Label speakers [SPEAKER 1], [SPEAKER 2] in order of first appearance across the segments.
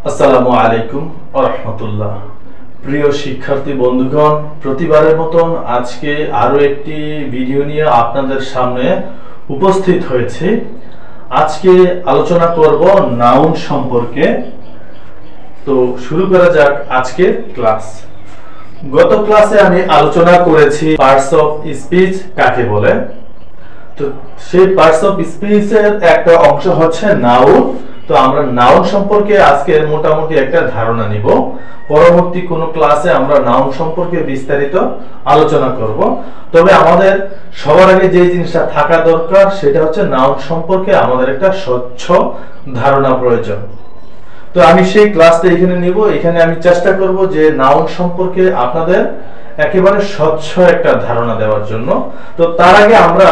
[SPEAKER 1] আসসালামু আলাইকুম ওয়া রাহমাতুল্লাহ। প্রিয় শিক্ষার্থী বন্ধুগণ, প্রতিবারের মতন আজকে আরো একটি ভিডিও নিয়ে আপনাদের সামনে উপস্থিত হয়েছে। আজকে আলোচনা করব নাউন সম্পর্কে। তো শুরু করা যাক আজকের ক্লাস। গত ক্লাসে আমি আলোচনা করেছি পার্টস অফ স্পিচ কাকে বলে। তো সেই পার্টস অফ স্পিচের একটা অংশ হচ্ছে নাউন। তো আমরা নাউন সম্পর্কে আজকে মোটামুটি একটা ধারণা নিব। পরবর্তী কোনো ক্লাসে আমরা নাউন সম্পর্কে বিস্তারিত আলোচনা করব। তবে আমাদের সবার আগে যে জিনিসটা থাকা দরকার সেটা হচ্ছে নাউন সম্পর্কে আমাদের একটা স্বচ্ছ ধারণা প্রয়োজন। তো আমি সেই ক্লাসটা এখানে নিব। এখানে আমি চেষ্টা করব যে নাউন সম্পর্কে আপনাদের একেবারে স্বচ্ছ একটা ধারণা দেওয়ার জন্য। তো তার আগে আমরা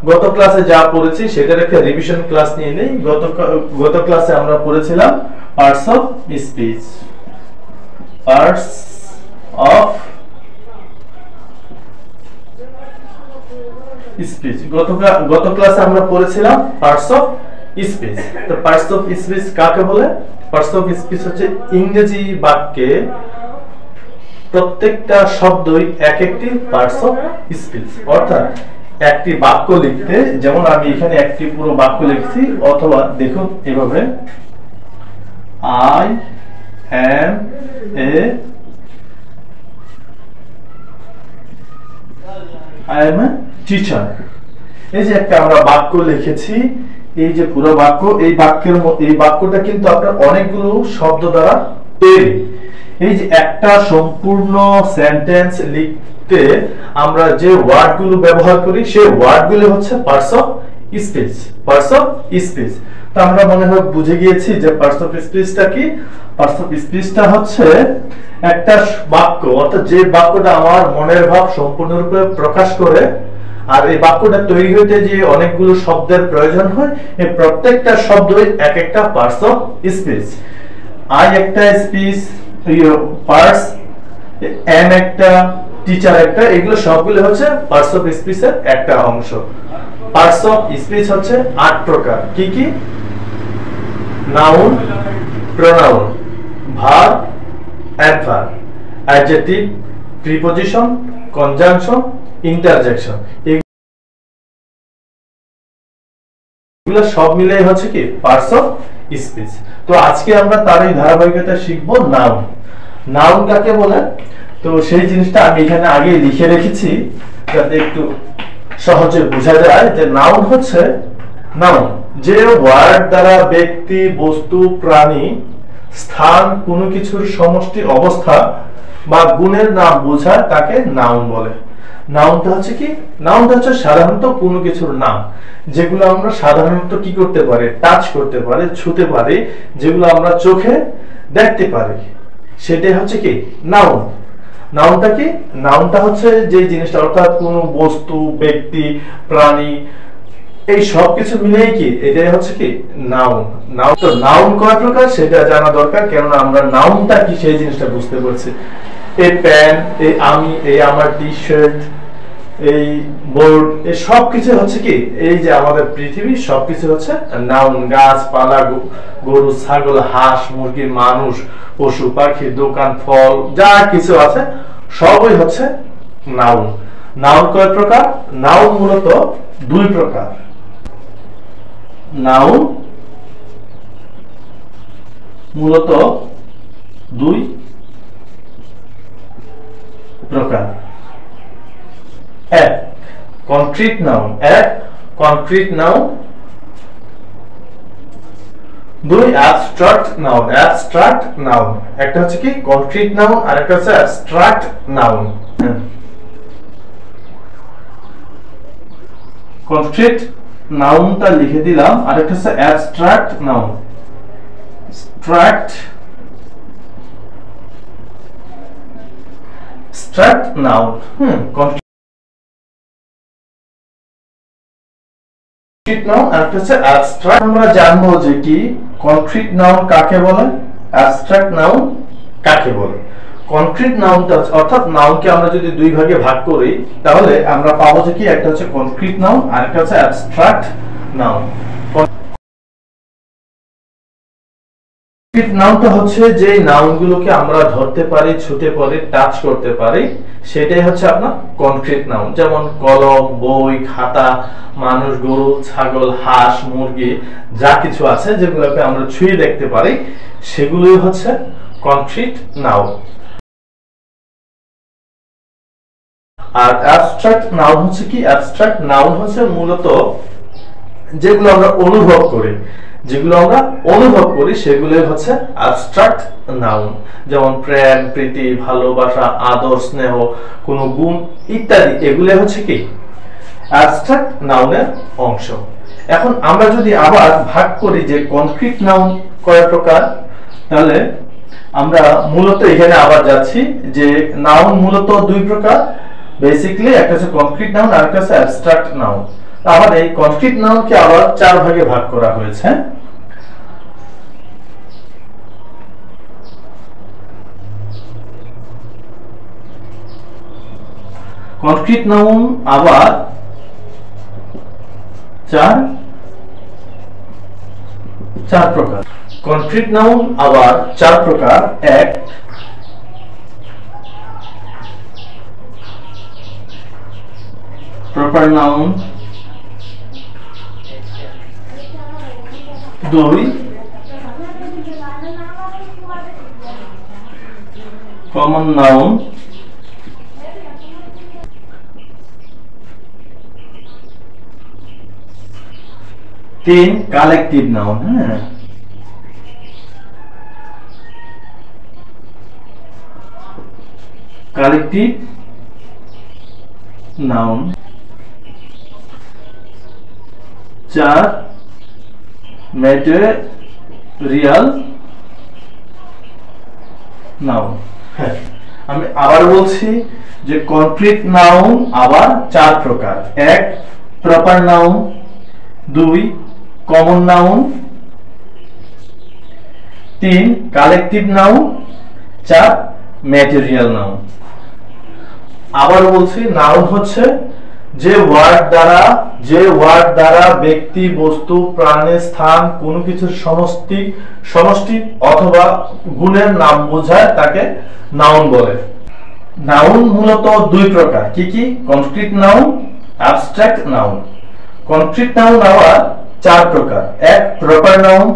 [SPEAKER 1] গত ক্লাসে যা পড়েছি সেটার একটা রিভিশন ক্লাস নিয়ে নেই। গত ক্লাসে আমরা পড়েছিলাম parts of speech. Parts of speech গত ক্লাসে আমরা পড়েছিলাম পার্টস অফ স্পিচ। তো পার্টস অফ স্পিচ কাকে বলে? পার্টস অফ স্পিচ হচ্ছে ইংরেজি বাক্যে প্রত্যেকটা শব্দই এক একটি পার্টস অফ স্পিচ। অর্থাৎ একটি বাক্য লিখতে, যেমন আমি এখানে একটি পুরো বাক্য লিখছি, অথবা দেখুন এভাবে, আই এম এ টিচার। এই যে একটা আমরা বাক্য লিখেছি, এই যে পুরো বাক্য, এই বাক্যটা কিন্তু আপনার অনেকগুলো শব্দ দ্বারা তৈরি। এই যে একটা সম্পূর্ণ সেন্টেন্স লিখতে আমরা যে ওয়ার্ডগুলো ব্যবহার করি সেই ওয়ার্ডগুলো হচ্ছে parts of speech. Parts of speech. তো আমরা মনে হয় বুঝে গিয়েছি যে পার্টস অফ স্পিচটা কি। পার্টস অফ স্পিচটা হচ্ছে একটা বাক্য, অর্থাৎ যে বাক্যটা আমার মনের ভাব সম্পূর্ণরূপে প্রকাশ করে। আর এই বাক্যটা তৈরি হইতে যে অনেকগুলো শব্দের প্রয়োজন হয়, এই প্রত্যেকটা শব্দই এক একটা পার্টস অফ স্পিচ। আই একটা স্পিচ, পার্টস, এম একটা, টিচার একটা, এগুলো সবগুলো হচ্ছে পার্টস অফ স্পিচের একটা অংশ। পার্টস অফ স্পিচ হচ্ছে 8 প্রকার। কি কি? Noun, pronoun, verb, adverb, adjective, preposition, conjunction, interjection. এগুলো সব মিলাই হচ্ছে কি পার্টস অফ স্পিচ। তো আজকে আমরা তার এই ধারাবাহিকতা শিখব নাউন। নাউন কাকে বলে? তো সেই জিনিসটা আমি এখানে আগে লিখে রেখেছি যাতে একটু সহজে বোঝা যায় যে নাউন হচ্ছে নাউন যে ওয়ার্ড দ্বারা ব্যক্তি, বস্তু, প্রাণী, স্থান, কোনো কিছুর সমষ্টি, অবস্থা বা গুণের নাম বোঝায় তাকে নাউন বলে। নাউনটা হচ্ছে কি? নাউনটা হচ্ছে সাধারণত কোনো কিছুর নাম, যেগুলো আমরা সাধারণত কি করতে পারি? টাচ করতে পারি, ছুঁতে পারি, যেগুলো আমরা চোখে দেখতে পারি, সেটাই হচ্ছে কি নাউন। নাউনটা কি? নাউনটা হচ্ছে যে জিনিসটা, অর্থাৎ কোনো বস্তু, ব্যক্তি, প্রাণী, এই সব কিছু মিলেই কি এটাই হচ্ছে কি নাউন। নাউন তো নাউন কয় প্রকার সেটা জানা দরকার, কেননা আমরা নাউনটা কি সেই জিনিসটা বুঝতে পারছি। এই প্যান, এই আমি, এই আমার টি শার্ট, এই বোর্ড, এই সব কিছু হচ্ছে কি, এই যে আমাদের পৃথিবী, সবকিছু হচ্ছে নাউন। গাছপালা, গরু, ছাগল, হাঁস, মুরগি, মানুষ, পশু পাখি, দোকান, ফল, যা কিছু আছে সবই হচ্ছে নাউন। নাউন কয় প্রকার? নাউন মূলত 2 প্রকার। নাউন মূলত 2 প্রকার। এক কনক্রিট নাউন, এক concrete noun. 2 abstract noun, abstract noun. একটা হচ্ছে কি কনক্রিট নাউন আর একটা হচ্ছে অ্যাবস্ট্রাক্ট নাউন। কনক্রিট নাউনটা লিখে দিলাম, আর একটা হচ্ছে abstract noun. Abstract noun. Concrete noun আর একটা হচ্ছে অ্যাবস্ট্রাক্ট। আমরা জানবো যে কি কনক্রিট নাউন কাকে বলে, অ্যাবস্ট্রাক্ট নাউন কাকে বলে। কনক্রিট নাউনটা অর্থাৎ নাউনকে আমরা যদি 2 ভাগে ভাগ করি তাহলে আমরা পাবো যে কি একটা হচ্ছে কনক্রিট নাউন আর একটা হচ্ছে অ্যাবস্ট্রাক্ট নাউন। নাউনটা হচ্ছে যে নাউনগুলোকে আমরা ধরতে পারি, ছুঁতে পারি, টাচ করতে পারি, সেটাই হচ্ছে আপনার কনক্রিট নাউন। যেমন কলম, বই, খাতা, মানুষ, গরু, ছাগল, হাঁস, মুরগি, যা কিছু আছে যেগুলোকে আমরা ছুঁয়ে দেখতে পারি, সেগুলোই হচ্ছে কনক্রিট নাউন। আর অ্যাবস্ট্রাক্ট নাউন হচ্ছে কি? অ্যাবস্ট্রাক্ট নাউন হচ্ছে মূলত যেগুলো আমরা অনুভব করি, সেগুলোই হচ্ছে অ্যাবস্ট্রাক্ট নাউন। যেমন প্রেম, প্রীতি, ভালোবাসা, আদর, স্নেহ, কোন গুণ ইত্যাদি, এগুলো হচ্ছে কি অ্যাবস্ট্রাক্ট নাউনের অংশ। এখন আমরা যদি আবার ভাগ করি যে কনক্রিট নাউন কয় প্রকার, তাহলে আমরা মূলত এখানে আবার যাচ্ছি যে নাউন মূলত দুই প্রকার। বেসিক্যালি একটা হচ্ছে কনক্রিট নাউন আর একটা হচ্ছে অ্যাবস্ট্রাক্ট নাউন। আবার এই কনক্রিট নাউনকে আবার চার ভাগে ভাগ করা হয়েছে। কনক্রিট নাউন আবার চার প্রকার। কনক্রিট নাউন আবার চার প্রকার। এক, প্রপার নাউন। দুই, কমন নাউন। তিন, কালেকটিভ নাউন। হ্যাঁ, কালেকটিভ নাউন। চার, ম্যাটেরিয়াল নাউন। হ্যাঁ, আমি আবার বলছি যে কনক্রিট নাউন আবার চার প্রকার। এক, প্রপার নাউন। দুই, কমন নাউন। তিন, কালেকটিভ নাউন। চার, ম্যাটেরিয়াল নাউন। আবার বলছি, নাউন হচ্ছে যে ওয়ার্ড দ্বারা ব্যক্তি, বস্তু, প্রাণী, স্থান, কোনো কিছুর সমষ্টি অথবা গুণের নাম বোঝায়, তাকে নাউন বলে। নাউন মূলত দুই প্রকার। কি কি? Concrete noun, abstract noun. Concrete noun আবার চার প্রকার। এক, প্রপার নাউন।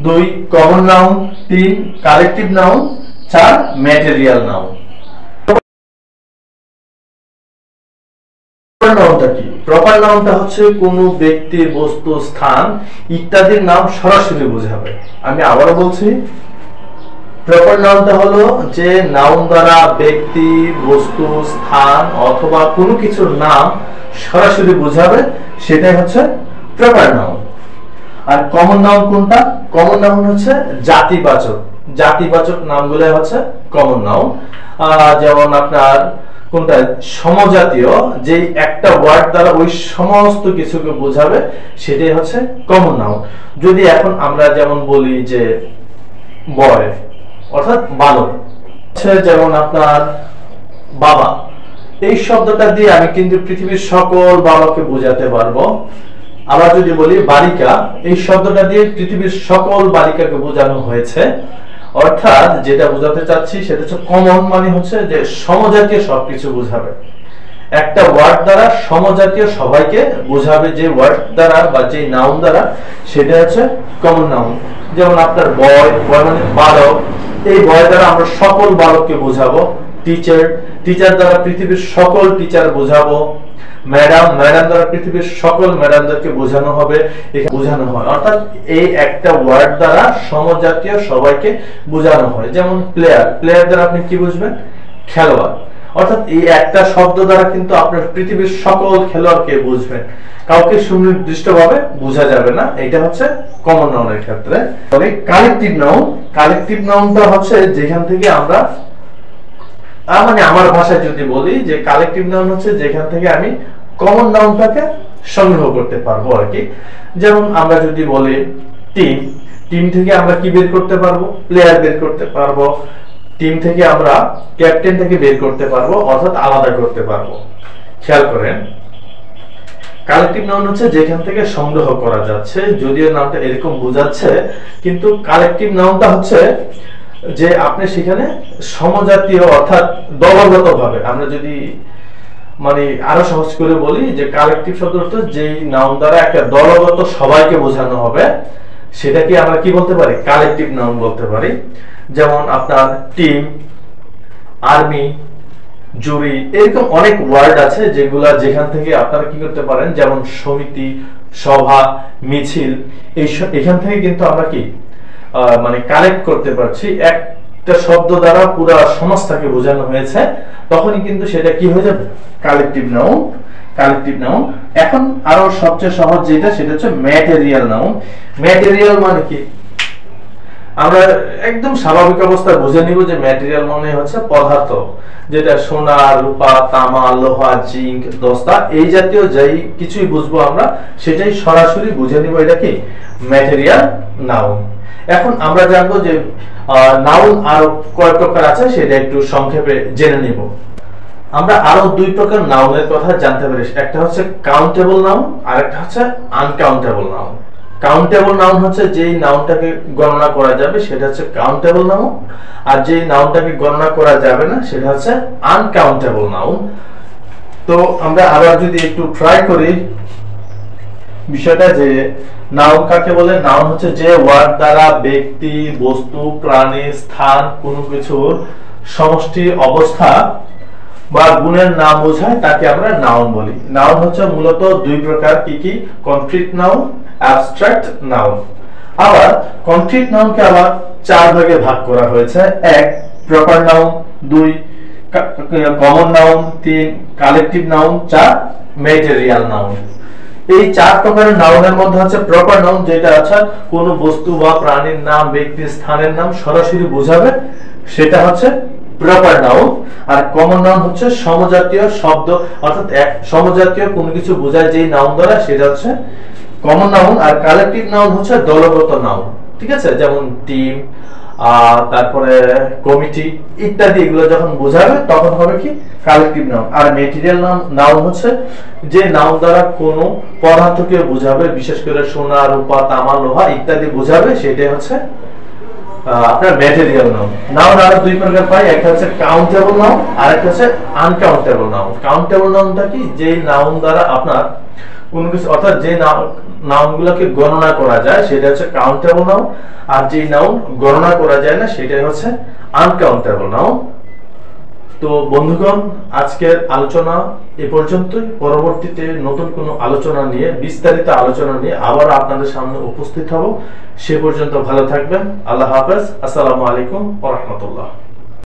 [SPEAKER 1] দুই, কমন নাউন। তিন, কালেকটিভ নাউন। চার, ম্যাটেরিয়াল নাউন। নাউনটা কি? প্রপার নাউনটা হচ্ছে কোনো ব্যক্তি, বস্তু, স্থান ইত্যাদির নাম সরাসরি বোঝাবে। আমি আবারও বলছি, প্রপার নাউনটা হলো যে নাউন দ্বারা ব্যক্তি, বস্তু, স্থান অথবা কোনো কিছুর নাম সরাসরি বোঝাবে, সেটাই হচ্ছে প্রপার নাউন। আর কমন নাউন কোনটা? কমন নাউন হচ্ছে জাতিবাচক নামগুলো হচ্ছে কমন নাউন। যেমন আপনার কোনটা? সমজাতীয়, যে একটা ওয়ার্ড দ্বারা ওই সমস্ত কিছুকে বোঝাবে, সেটাই হচ্ছে কমন নাউন। যদি এখন আমরা যেমন বলি যে বয় অর্থাৎ বালক, যেমন আপনার বাবা, এই শব্দটা দিয়ে আমি কিন্তু পৃথিবীর সকল বাবাকে বোঝাতে পারবো। আবার যদি বলি বালিকা, এই শব্দটা দিয়ে পৃথিবীর সকল বালিকাকে বোঝানো হয়েছে। অর্থাৎ যেটা বোঝাতে চাচ্ছি সেটা হচ্ছে কমন, মানে হচ্ছে যে সমজাতীয় সবকিছু বোঝাবে। একটা ওয়ার্ড দ্বারা সমজাতীয় সবাইকে বোঝাবে, যে ওয়ার্ড দ্বারা বা যে নাউন দ্বারা, সেটা হচ্ছে কমন নাউন। যেমন আপনার বয় মানে বালক, এই বয় দ্বারা আমরা সকল বালককে বোঝাবো। টিচার দ্বারা পৃথিবীর সকল টিচার বোঝাবো। ম্যাডাম দ্বারা পৃথিবীর সকল ম্যাডামদেরকে বোঝানো হবে, বোঝানো হয়। অর্থাৎ এই একটা ওয়ার্ড দ্বারা সমজাতীয় সবাইকে বোঝানো হয়। যেমন প্লেয়ার দ্বারা আপনি কি বুঝবেন? খেলোয়াড়। অর্থাৎ এই একটা শব্দ দ্বারা কিন্তু আপনার পৃথিবীর সকল খেলোয়াড়কে বুঝবেন, কাউকে সুনির্দিষ্টভাবে বোঝা যাবে না। এটা হচ্ছে কমন নাউনের ক্ষেত্রে। তবে কালেকটিভ নাউনটা হচ্ছে যেখান থেকে আমরা, মানে আমার ভাষায় যদি বলি যে কালেকটিভ নাউন হচ্ছে যেখান থেকে আমি কমন নাউনটাকে সংগ্রহ করতে পারবো আর কি। যেমন আমরা যদি বলি টিম থেকে আমরা কি বের করতে পারবো? প্লেয়ার বের করতে পারবো। টিম থেকে আমরা ক্যাপ্টেন থেকে বের করতে পারবো, অর্থাৎ আলাদা করতে পারবো। খেয়াল করেন, কালেকটিভ নাউন হচ্ছে যেখান থেকে সংগ্রহ করা যাচ্ছে, যদিও নামটা এরকম বোঝাচ্ছে, কিন্তু কালেকটিভ নাউনটা হচ্ছে যে আপনি সেখানে সমজাতীয় অর্থাৎ দলগতভাবে, আমরা যদি মানে আরো সহজ করে বলি যে কালেকটিভ শব্দ অর্থ যেই নাউন দ্বারা একটা দলগত সবাইকে বোঝানো হবে সেটাকে আমরা কি বলতে পারি, কালেকটিভ নাউন বলতে পারি। যেমন আপনার টিম, আর্মি, জুরি, এরকম অনেক ওয়ার্ড আছে যেগুলা যেখান থেকে আপনারা কি করতে পারেন, যেমন সমিতি, সভা, মিছিল, এখান থেকে কিন্তু আমরা কি মানে কালেক্ট করতে পারছি, একটা শব্দ দ্বারা পুরো সমাজটাকে বোঝানো হয়েছে, তখনই কিন্তু সেটা কি হয়ে যাবে, কালেকটিভ নাউন। Collective noun. এখন আরো সবচেয়ে সহজ যেটা সেটা হচ্ছে ম্যাটেরিয়াল নাউন। ম্যাটেরিয়াল মানে কি, আমরা একদম স্বাভাবিক অবস্থায় বুঝে নিব যে ম্যাটেরিয়াল মানে হচ্ছে পদার্থ, যেটা সোনা, রূপা, তামা, লোহা, জিঙ্ক, দস্তা, এই জাতীয় যেই কিছুই বুঝবো আমরা সেটাই সরাসরি বুঝে নিব এটা কি, ম্যাটেরিয়াল নাউন। এখন আমরা জানবো যে নাউন আর কয় প্রকার আছে সেটা একটু সংক্ষেপে জেনে নিব। আমরা আরো দুই প্রকার নাউনের কথা জানতে পারি, একটা হচ্ছে কাউন্টেবল নাউন আর একটা হচ্ছে আনকাউন্টেবল নাউন। কাউন্টেবল নাউন হচ্ছে যেই নাউনটাকে গণনা করা যাবে সেটা হচ্ছে কাউন্টেবল নাউন, আর যেই নাউনটাকে গণনা করা যাবে না সেটা হচ্ছে আনকাউন্টেবল নাউন। তো আমরা আবার যদি একটু ট্রাই করি বিষয়টা, যে নাউন কাকে বলে, নাউন হচ্ছে যে ওয়ার্ড দ্বারা ব্যক্তি, বস্তু, প্রাণী, স্থান, কোনো কিছুর সমষ্টি, অবস্থা বা গুণের নাম বোঝায় তাকে আমরা নাউন বলি। নাউন হচ্ছে মূলত দুই প্রকার, কি কি, কনক্রিট নাউন, অ্যাবস্ট্রাক্ট নাউন। আবার কনক্রিট নাউনকে আবার চার ভাগে ভাগ করা হয়েছে, এক প্রপার নাউন, দুই কমন নাউন, তিন কালেকটিভ নাউন, চার ম্যাটেরিয়াল নাউন। এই চার প্রকারের নাউনের মধ্যে হচ্ছে প্রপার নাউন, যেটা আছে কোন বস্তু বা প্রাণীর নাম, ব্যক্তি, স্থানের নাম সরাসরি বোঝাবে, সেটা হচ্ছে প্রপার নাউন। আর কমন নাউন হচ্ছে সমজাতীয় শব্দ, অর্থাৎ এক সমজাতীয় কোনো কিছু বোঝায় যেই নাউন দ্বারা, সেটা হচ্ছে কমন নাউন। আর কালেকটিভ নাউন হচ্ছে দলগত নাউন, ঠিক আছে, যেমন টিম, তারপরে কমিটি ইত্যাদি, এগুলো যখন বোঝাবে তখন হবে কি, কালেকটিভ নাউন। আর ম্যাটেরিয়াল নাউন হচ্ছে যে নাউন দ্বারা কোনো পদার্থকে বোঝাবে, বিশেষ করে সোনা, রূপা, তামা, লোহা ইত্যাদি বোঝাবে, সেটাই হচ্ছে আপনার ম্যাটেরিয়াল নাউন। নাউন আরো দুই প্রকার পাই, একটা হচ্ছে কাউন্টেবল নাউন আর একটা হচ্ছে আনকাউন্টেবল নাউন। কাউন্টেবল নাউনটা কি, যে নাউন দ্বারা আপনার কোন কিছু, অর্থাৎ যে নাউনগুলোকে গণনা করা যায় সেটা হচ্ছে কাউন্টেবল নাউন, আর যে নাউন গণনা করা যায় না সেটাই হচ্ছে আনকাউন্টেবল নাউন। তো বন্ধুগণ, আজকের আলোচনা এ পর্যন্তই। পরবর্তীতে নতুন কোনো আলোচনা নিয়ে, বিস্তারিত আলোচনা নিয়ে আবার আপনাদের সামনে উপস্থিত হব। সে পর্যন্ত ভালো থাকবেন। আল্লাহ হাফেজ। আসসালামু আলাইকুম ওয়া রাহমাতুল্লাহ।